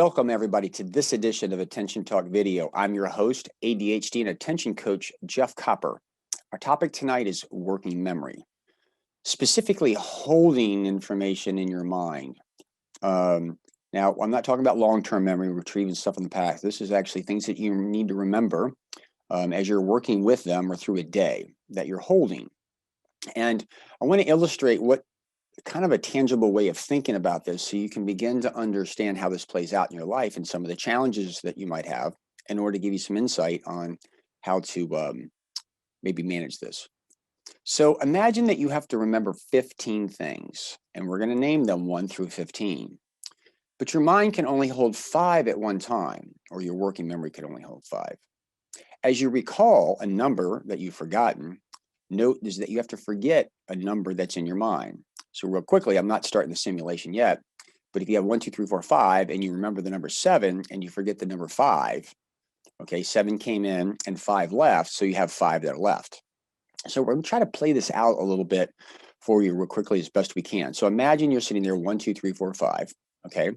Welcome everybody to this edition of Attention Talk Video. I'm your host, ADHD and attention coach, Jeff Copper. Our topic tonight is working memory, specifically holding information in your mind. Now, I'm not talking about long-term memory, retrieving stuff in the past. This is actually things that you need to remember as you're working with them or through a day that you're holding. And I want to illustrate what kind of a tangible way of thinking about this so you can begin to understand how this plays out in your life and some of the challenges that you might have in order to give you some insight on how to maybe manage this. So imagine that you have to remember 15 things, and we're going to name them 1 through 15. But your mind can only hold 5 at one time, or your working memory can only hold 5. As you recall a number that you've forgotten, note is that you have to forget a number that's in your mind. So real quickly, I'm not starting the simulation yet, but if you have 1, 2, 3, 4, 5, and you remember the number 7 and you forget the number 5, okay, 7 came in and 5 left, so you have 5 that are left. So we're going to try to play this out a little bit for you real quickly as best we can. So imagine you're sitting there 1, 2, 3, 4, 5, okay,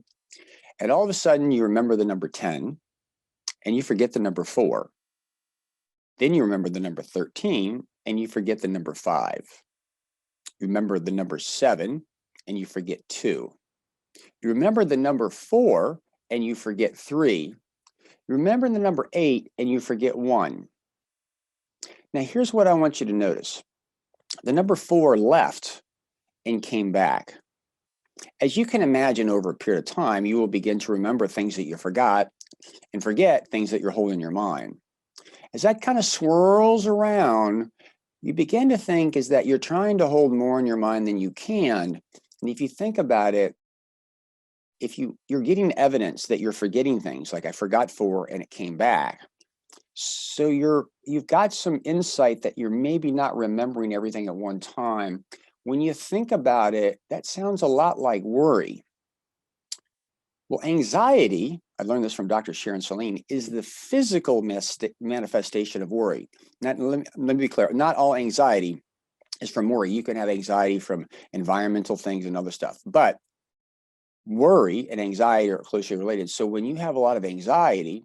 and all of a sudden you remember the number 10 and you forget the number 4. Then you remember the number 13 and you forget the number 5. You remember the number 7 and you forget 2. You remember the number 4 and you forget 3. You remember the number 8 and you forget 1. Now here's what I want you to notice. The number 4 left and came back. As you can imagine, over a period of time, you will begin to remember things that you forgot and forget things that you're holding in your mind. As that kind of swirls around, you begin to think is that you're trying to hold more in your mind than you can. And if you think about it, if you're getting evidence that you're forgetting things, like I forgot 4 and it came back. So you've got some insight that you're maybe not remembering everything at one time. When you think about it, that sounds a lot like worry. Well, anxiety, I learned this from Dr. Sharon Saline, is the physical manifestation of worry. Let me be clear, not all anxiety is from worry. You can have anxiety from environmental things and other stuff, but worry and anxiety are closely related. So when you have a lot of anxiety,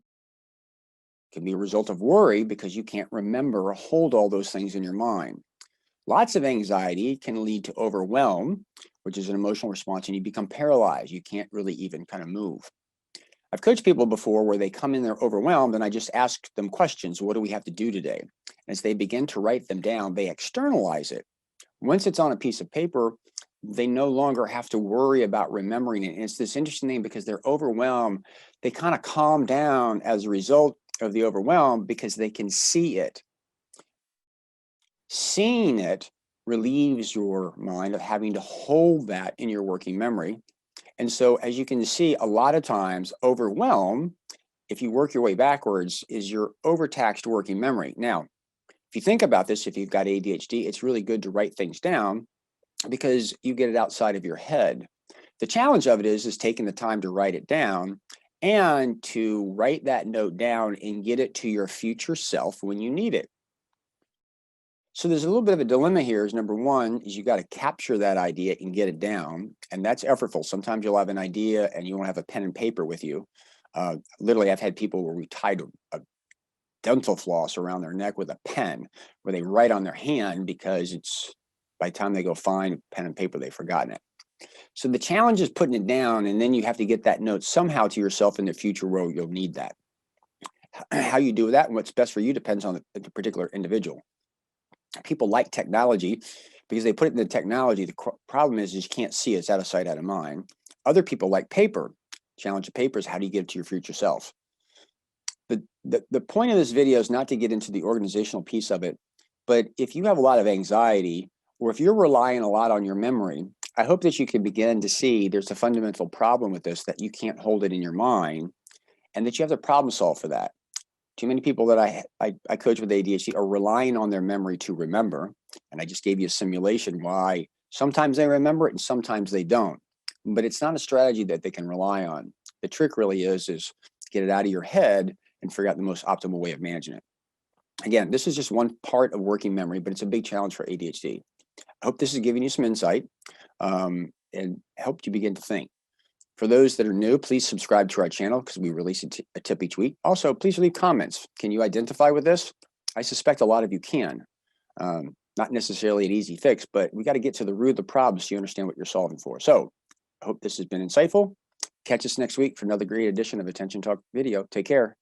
it can be a result of worry because you can't remember or hold all those things in your mind. Lots of anxiety can lead to overwhelm, which is an emotional response, and you become paralyzed. You can't really even kind of move. I've coached people before where they come in there overwhelmed and I just ask them questions. What do we have to do today? As they begin to write them down, they externalize it. Once it's on a piece of paper, they no longer have to worry about remembering it. And it's this interesting thing because they're overwhelmed. They kind of calm down as a result of the overwhelm because they can see it. Seeing it relieves your mind of having to hold that in your working memory. And so as you can see, a lot of times overwhelm, if you work your way backwards, is your overtaxed working memory. Now, if you think about this, if you've got ADHD, it's really good to write things down because you get it outside of your head. The challenge of it is taking the time to write it down and to write that note down and get it to your future self when you need it. So there's a little bit of a dilemma here. Is number one is you got to capture that idea and get it down, and that's effortful. Sometimes you'll have an idea and you won't have a pen and paper with you. Literally, I've had people where we tied a dental floss around their neck with a pen, where they write on their hand because it's by the time they go find pen and paper, they've forgotten it. So the challenge is putting it down, and then you have to get that note somehow to yourself in the future where you'll need that. How you do that and what's best for you depends on the particular individual. People like technology because they put it in the technology. The problem is you can't see it. It's out of sight, out of mind. Other people like paper. Challenge of paper is how do you get it to your future self? The point of this video is not to get into the organizational piece of it, but if you have a lot of anxiety or if you're relying a lot on your memory, I hope that you can begin to see there's a fundamental problem with this, that you can't hold it in your mind and that you have to problem solve for that. Too many people that I coach with ADHD are relying on their memory to remember. And I just gave you a simulation why sometimes they remember it and sometimes they don't. But it's not a strategy that they can rely on. The trick really is get it out of your head and figure out the most optimal way of managing it. Again, this is just one part of working memory, but it's a big challenge for ADHD. I hope this is giving you some insight and helped you begin to think. For those that are new, please subscribe to our channel because we release a tip each week. Also, please leave comments. Can you identify with this? I suspect a lot of you can. Not necessarily an easy fix, but we got to get to the root of the problem so you understand what you're solving for. So I hope this has been insightful. Catch us next week for another great edition of Attention Talk Video. Take care.